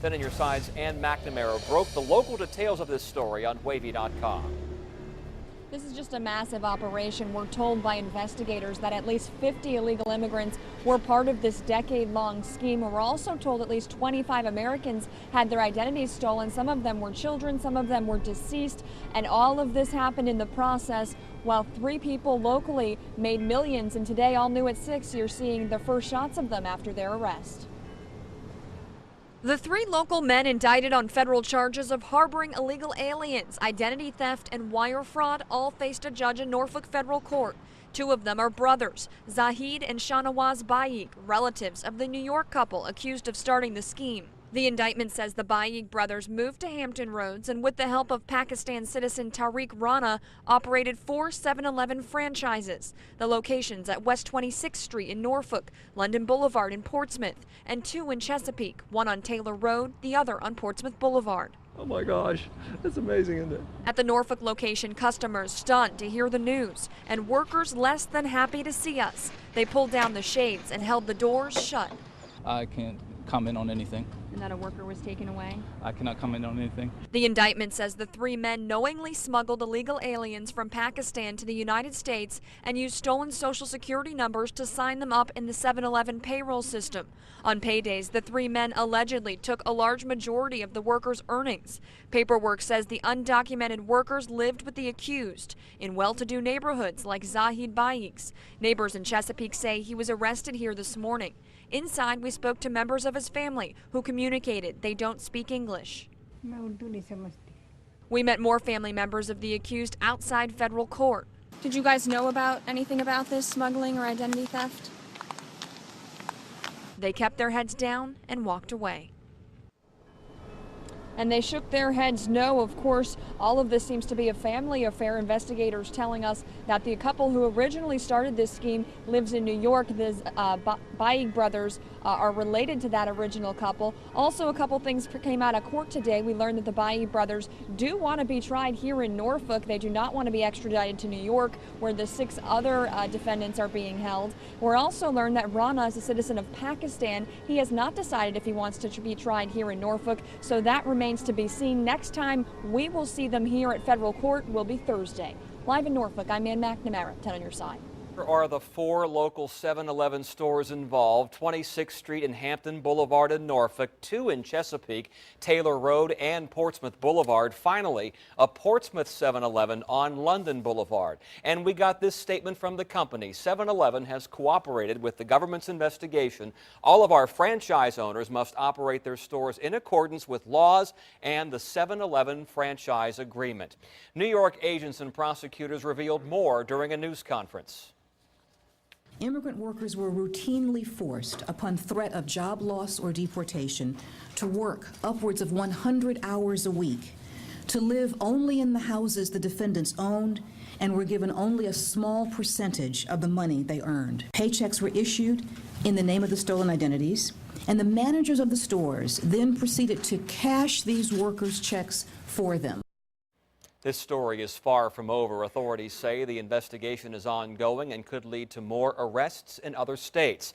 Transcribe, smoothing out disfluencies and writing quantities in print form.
Then on your sides, and McNamara broke the local details of this story on Wavy.com. This is just a massive operation. We're told by investigators that at least 50 illegal immigrants were part of this decade-long scheme. We're also told at least 25 Americans had their identities stolen. Some of them were children, some of them were deceased, and all of this happened in the process while 3 people locally made millions. And today, all new at 6, you're seeing the first shots of them after their arrest. The 3 local men indicted on federal charges of harboring illegal aliens, identity theft, and wire fraud all faced a judge in Norfolk federal court. 2 of them are brothers, Zahid and Shanawaz Baig, relatives of the New York couple accused of starting the scheme. The indictment says the Baig brothers moved to Hampton Roads and with the help of Pakistan citizen Tariq Rana operated 4 7-Eleven franchises. The locations at West 26th Street in Norfolk, London Boulevard in Portsmouth, and 2 in Chesapeake, one on Taylor Road, the other on Portsmouth Boulevard. Oh my gosh, that's amazing, isn't it? At the Norfolk location, customers stunned to hear the news and workers less than happy to see us. They pulled down the shades and held the doors shut. I can't comment on anything. And that a worker was taken away? I cannot comment on anything. The indictment says the 3 men knowingly smuggled illegal aliens from Pakistan to the United States and used stolen social security numbers to sign them up in the 7-Eleven payroll system. On paydays, the 3 men allegedly took a large majority of the workers' earnings. Paperwork says the undocumented workers lived with the accused in well-to-do neighborhoods like Zahid Baig's. Neighbors in Chesapeake say he was arrested here this morning. Inside, we spoke to members of his family who communicated they don't speak English. We met more family members of the accused outside federal court. Did you guys know about anything about this smuggling or identity theft? They kept their heads down and walked away. And they shook their heads no. Of course, all of this seems to be a family affair. Investigators telling us that the couple who originally started this scheme lives in New York. The Baig brothers are related to that original couple. Also, a couple things came out of court today. We learned that the Baig brothers do want to be tried here in Norfolk. They do not want to be extradited to New York, where the 6 other defendants are being held. We're also learned that Rana is a citizen of Pakistan. He has not decided if he wants to be tried here in Norfolk, so that remains to be seen. Next time we will see them here at federal court will be Thursday. Live in Norfolk, I'm Ann McNamara, 10 on your side. There are the 4 local 7-Eleven stores involved, 26th Street and Hampton Boulevard in Norfolk, 2 in Chesapeake, Taylor Road and Portsmouth Boulevard. Finally, a Portsmouth 7-Eleven on London Boulevard. And we got this statement from the company. 7-Eleven has cooperated with the government's investigation. All of our franchise owners must operate their stores in accordance with laws and the 7-Eleven franchise agreement. New York agents and prosecutors revealed more during a news conference. Immigrant workers were routinely forced, upon threat of job loss or deportation, to work upwards of 100 hours a week, to live only in the houses the defendants owned, and were given only a small percentage of the money they earned. Paychecks were issued in the name of the stolen identities, and the managers of the stores then proceeded to cash these workers' checks for them. This story is far from over. Authorities say the investigation is ongoing and could lead to more arrests in other states.